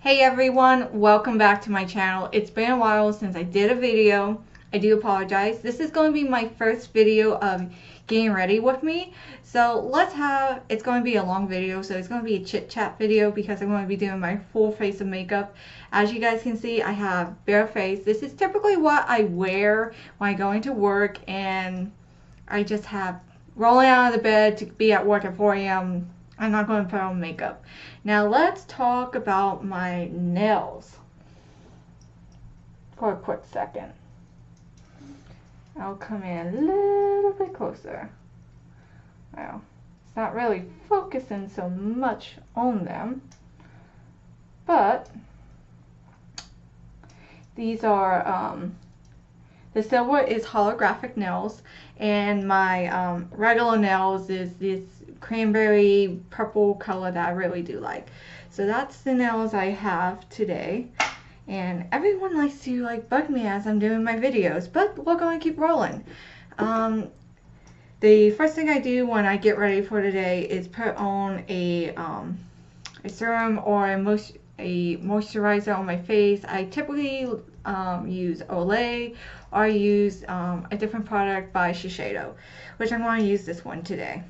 Hey everyone, welcome back to my channel. It's been a while since I did a video. I do apologize. This is going to be my first video of getting ready with me. So it's going to be a long video, so it's going to be a chit chat video because I'm going to be doing my full face of makeup. As you guys can see, I have bare face. This is typically what I wear when I go into work, and I just have rolling out of the bed to be at work at 4 a.m. I'm not going to put on makeup. Now let's talk about my nails for a quick second. I'll come in a little bit closer. Well, it's not really focusing so much on them, but these are the silver is holographic nails, and my regular nails is this cranberry purple color that I really do like. So that's the nails I have today, and everyone likes to bug me as I'm doing my videos, but we're going to keep rolling. The first thing I do when I get ready for today is put on a serum or a moisturizer on my face. I typically use Olay, or use a different product by Shiseido, which I'm going to use this one today.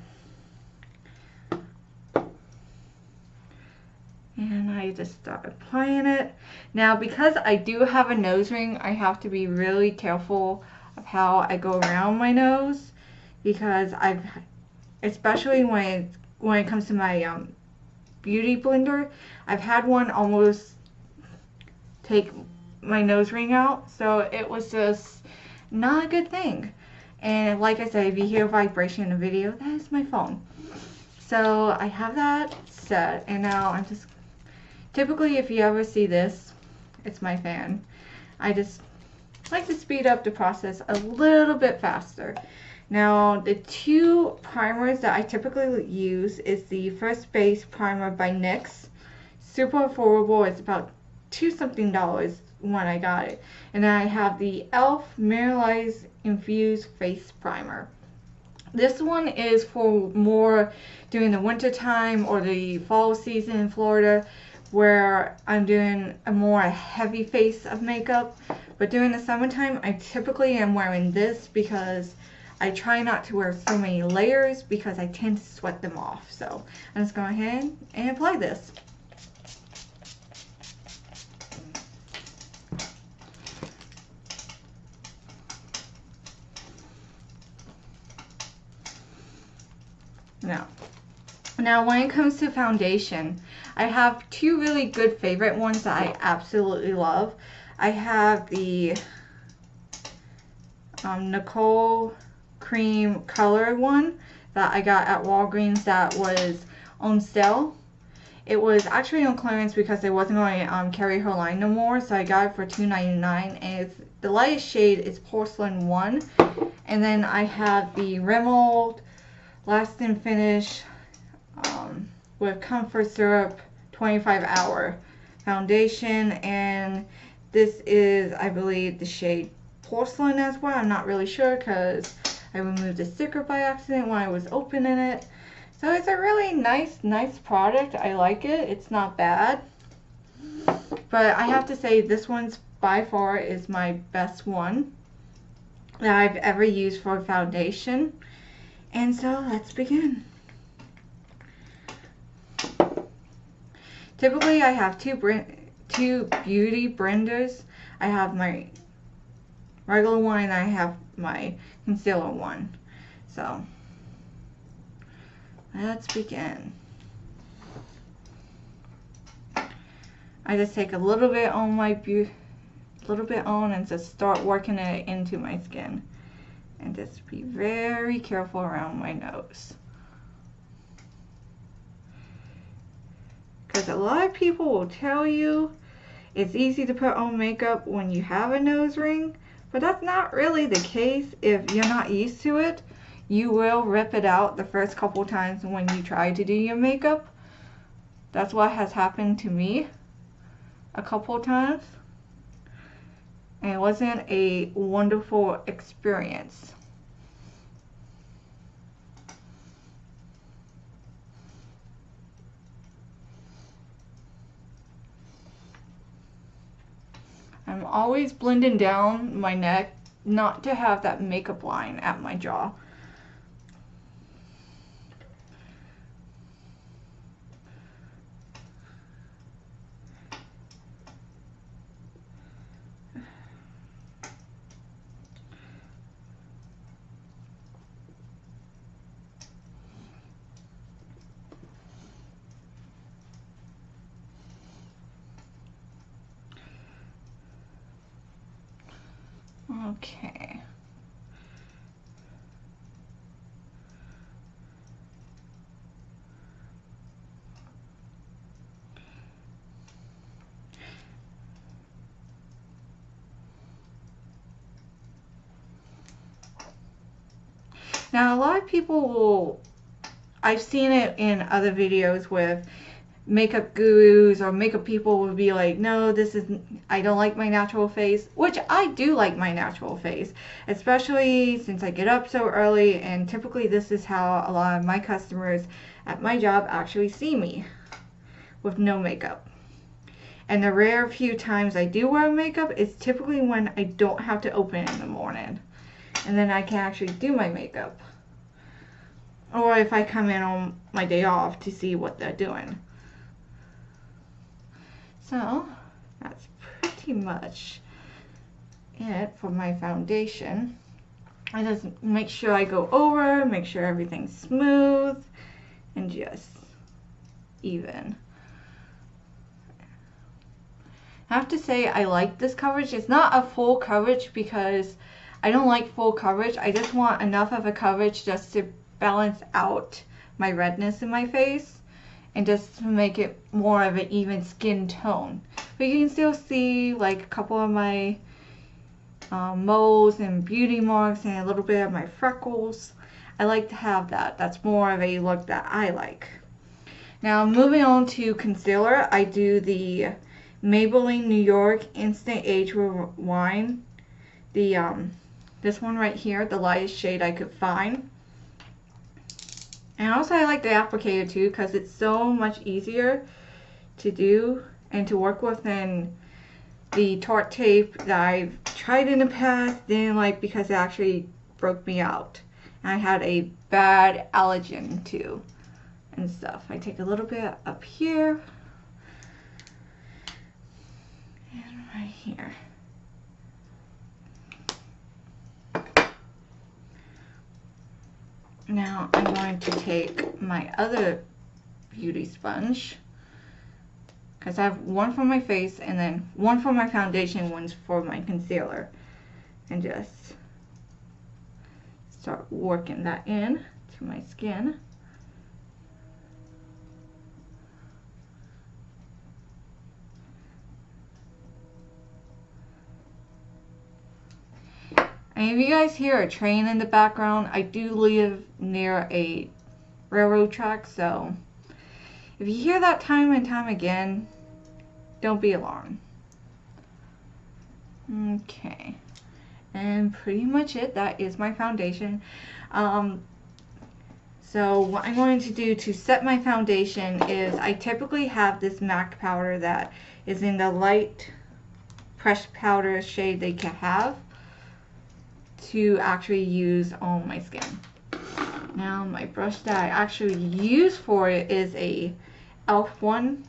And I just start applying it. Now, because I do have a nose ring, I have to be really careful of how I go around my nose, because especially when it comes to my beauty blender, I've had one almost take my nose ring out, so it was just not a good thing. And like I said, if you hear vibration in the video, that is my phone. So I have that set, and now I'm just typically, if you ever see this, it's my fan. I just like to speed up the process a little bit faster. Now, the two primers that I typically use is the First Base Primer by NYX. Super affordable. It's about $2 something when I got it. And then I have the e.l.f. Mineralized Infused Face Primer. This one is for more during the winter time or the fall season in Florida, where I'm doing a more heavy face of makeup. But during the summertime, I typically am wearing this because I try not to wear so many layers because I tend to sweat them off. So I'm just going ahead and apply this. Now when it comes to foundation, I have two really good favorite ones that I absolutely love. I have the Nicole Cream Color one that I got at Walgreens that was on sale. It was actually on clearance because it wasn't going to carry her line no more, so I got it for $2.99, and the lightest shade is Porcelain 1. And then I have the Rimmel Last and Finish with Comfort Syrup 25-hour foundation, and this is, I believe, the shade Porcelain as well. I'm not really sure because I removed the sticker by accident when I was opening it. So it's a really nice product. I like it. It's not bad. But I have to say this one's by far is my best one that I've ever used for foundation. And so let's begin. Typically I have two beauty blenders. I have my regular one and I have my concealer one. So let's begin. I just take a little bit on and just start working it into my skin. And just be very careful around my nose. Because a lot of people will tell you it's easy to put on makeup when you have a nose ring, but that's not really the case if you're not used to it. You will rip it out the first couple times when you try to do your makeup. That's what has happened to me a couple times. And it wasn't a wonderful experience. I'm always blending down my neck not to have that makeup line at my jaw. Okay. Now a lot of people will, I've seen it in other videos with makeup gurus or makeup people would be like, no, this is, I don't like my natural face, which I do like my natural face, especially since I get up so early, and typically this is how a lot of my customers at my job actually see me, with no makeup. And the rare few times I do wear makeup is typically when I don't have to open in the morning, and then I can actually do my makeup, or if I come in on my day off to see what they're doing. So that's pretty much it for my foundation. I just make sure I go over, make sure everything's smooth and just even. I have to say I like this coverage. It's not a full coverage because I don't like full coverage. I just want enough of a coverage just to balance out my redness in my face, and just to make it more of an even skin tone. But you can still see like a couple of my moles and beauty marks and a little bit of my freckles. I like to have that. That's more of a look that I like. Now moving on to concealer, I do the Maybelline New York Instant Age Rewind. This one right here, the lightest shade I could find. And also I like the applicator too, because it's so much easier to do and to work with than the Tarte tape that I've tried in the past, didn't like because it actually broke me out. And I had a bad allergen too and stuff. I take a little bit up here and right here. Now I'm going to take my other beauty sponge, because I have one for my face and then one for my foundation, one's for my concealer, and just start working that in to my skin. And if you guys hear a train in the background, I do live near a railroad track, so if you hear that time and time again, don't be alarmed. Okay, and pretty much it. That is my foundation. So what I'm going to do to set my foundation is I typically have this MAC powder that is in the light pressed powder shade they can have to actually use on my skin. Now my brush that I actually use for it is a e.l.f. one.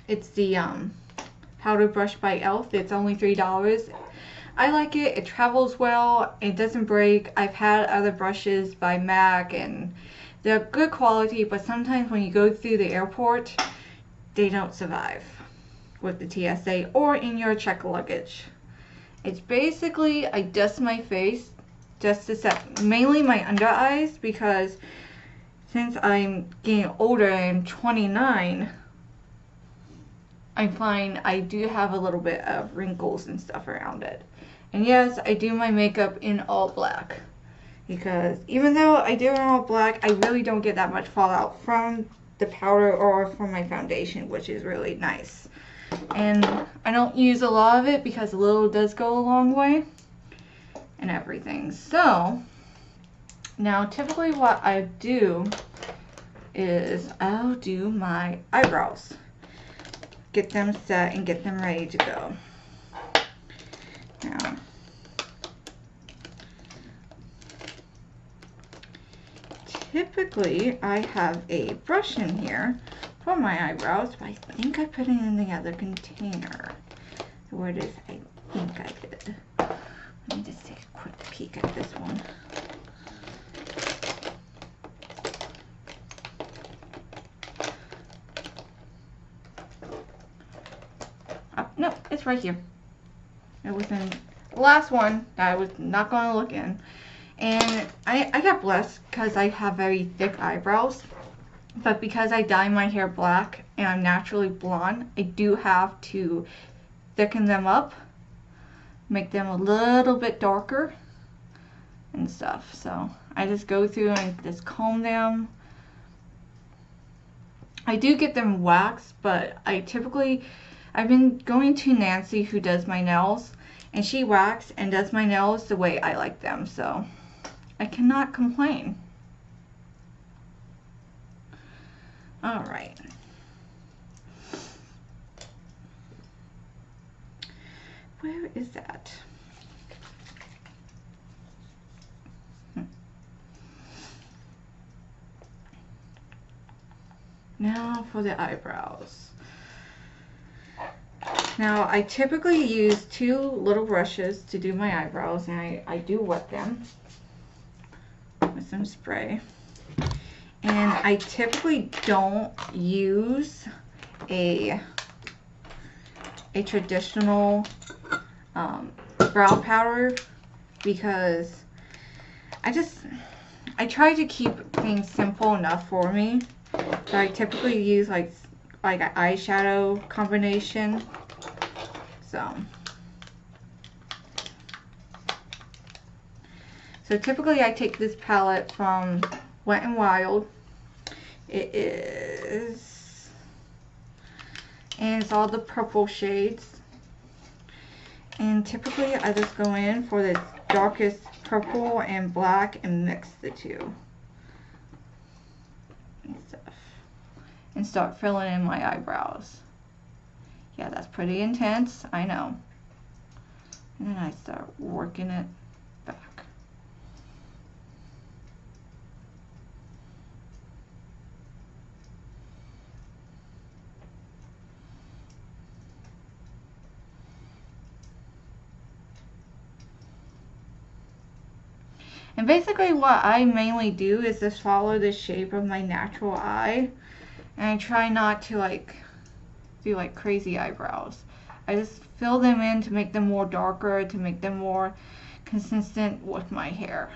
It's the powder brush by e.l.f. It's only $3. I like it. It travels well. It doesn't break. I've had other brushes by MAC and they're good quality, but sometimes when you go through the airport, they don't survive with the TSA or in your checked luggage. It's basically, I dust my face just to set mainly my under eyes, because since I'm getting older and 29, I find I do have a little bit of wrinkles and stuff around it. And yes, I do my makeup in all black, because even though I do it in all black, I really don't get that much fallout from the powder or from my foundation, which is really nice. And I don't use a lot of it because a little does go a long way and everything. So now typically what I do is I'll do my eyebrows, get them set and get them ready to go. typically I have a brush in here for my eyebrows, but I think I put it in the other container. Where it is, I think I did. Let me just take a quick peek at this one. Oh, no, it's right here. It was in the last one that I was not going to look in. And I got blessed because I have very thick eyebrows. But because I dye my hair black and I'm naturally blonde, I do have to thicken them up, make them a little bit darker and stuff. So I just go through and just comb them. I do get them waxed, but I've been going to Nancy, who does my nails, and she waxes and does my nails the way I like them, so I cannot complain. All right. Where is that? Now for the eyebrows. Now I typically use 2 little brushes to do my eyebrows, and I do wet them with some spray. And I typically don't use a traditional brow powder because I try to keep things simple enough for me. So I typically use like an eyeshadow combination. So typically I take this palette from Wet n Wild. It is, and it's all the purple shades. And typically I just go in for the darkest purple and black and mix the two and stuff, and start filling in my eyebrows. Yeah, that's pretty intense, I know. And then I start working it back. And basically what I mainly do is just follow the shape of my natural eye. And I try not to do like crazy eyebrows. I just fill them in to make them more darker, to make them more consistent with my hair.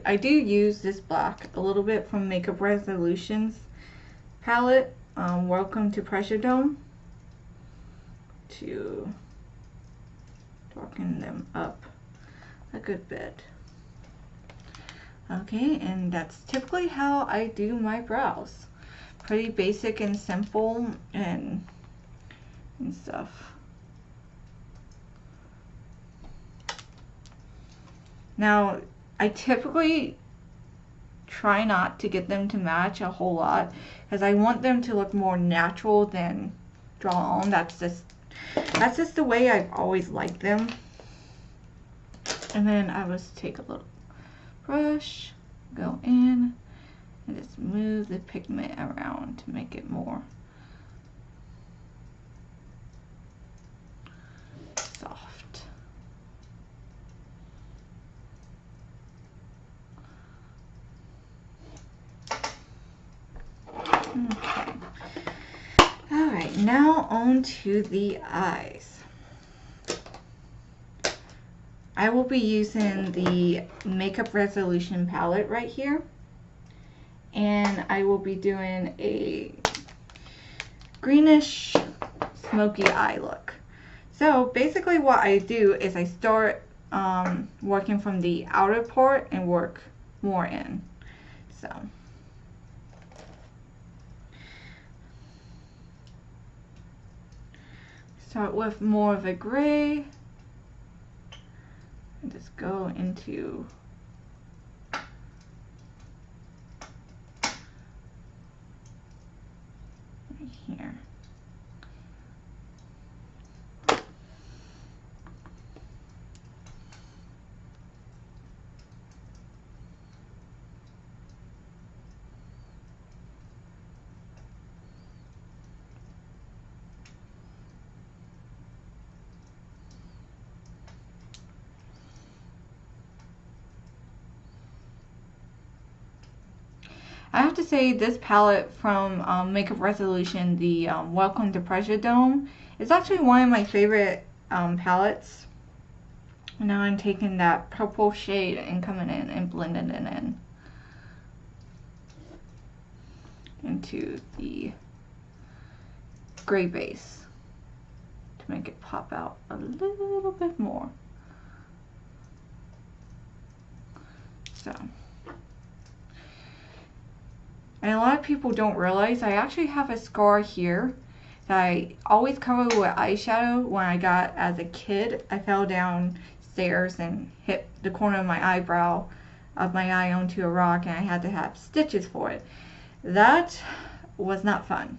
I do use this black a little bit from Makeup Resolutions palette, Welcome to Pressure Dome, to darken them up a good bit. Okay, and that's typically how I do my brows. Pretty basic and simple and stuff. Now, I typically try not to get them to match a whole lot because I want them to look more natural than draw on. That's just the way I've always liked them. And then I just take a little brush, go in, and just move the pigment around to make it more soft. Okay. now on to the eyes. I will be using the Makeup Resolution palette right here. And I will be doing a greenish smoky eye look. So basically what I do is I start working from the outer part and work more in. So start with more of a gray and just go into right here. I have to say this palette from Makeup Resolution, the Welcome to Pressure Dome, is actually one of my favorite palettes. Now I'm taking that purple shade and coming in and blending it in into the gray base to make it pop out a little bit more. So. And a lot of people don't realize I actually have a scar here that I always cover with eyeshadow. When I got as a kid, I fell downstairs and hit the corner of my eyebrow of my eye onto a rock, and I had to have stitches for it. That was not fun.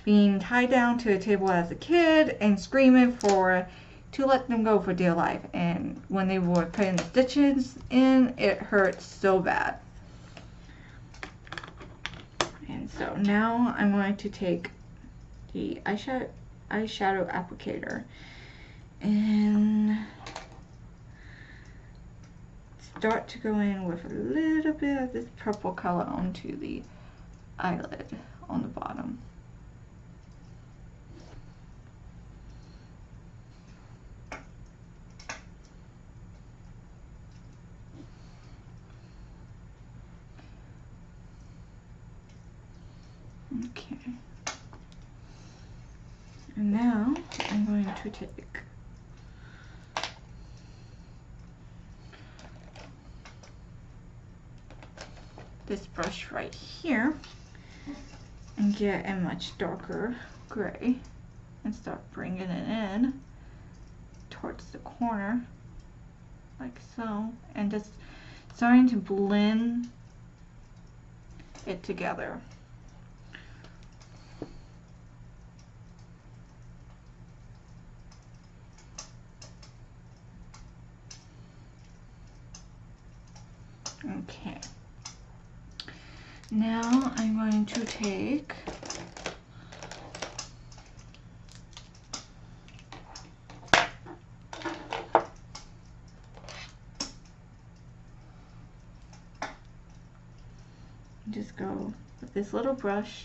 Being tied down to a table as a kid and screaming to let them go for dear life. And when they were putting the stitches in, it hurt so bad. And so now I'm going to take the eyeshadow applicator and start to go in with a little bit of this purple color onto the eyelid on the bottom. Okay. And now I'm going to take this brush right here and get a much darker gray and start bringing it in towards the corner like so, and just starting to blend it together. Okay, now I'm going to take just go with this little brush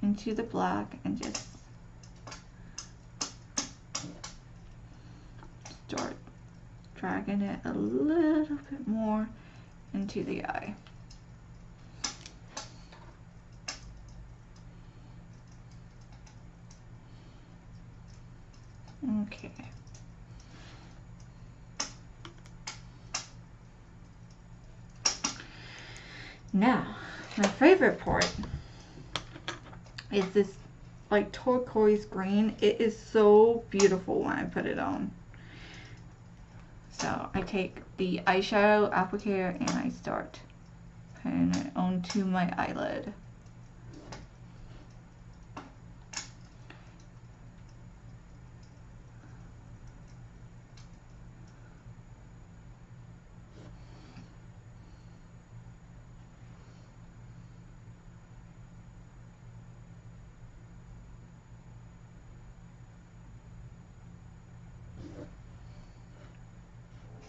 into the black and just start dragging it a little bit more into the eye. Okay. Now, my favorite part is this like turquoise green. It is so beautiful when I put it on. So I take the eyeshadow applicator and I start putting it onto my eyelid.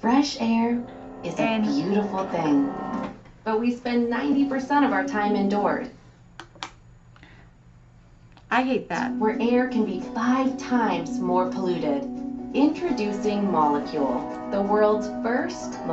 Fresh air is a beautiful thing, but we spend 90% of our time indoors. I hate that. where air can be 5 times more polluted. Introducing Molecule, the world's first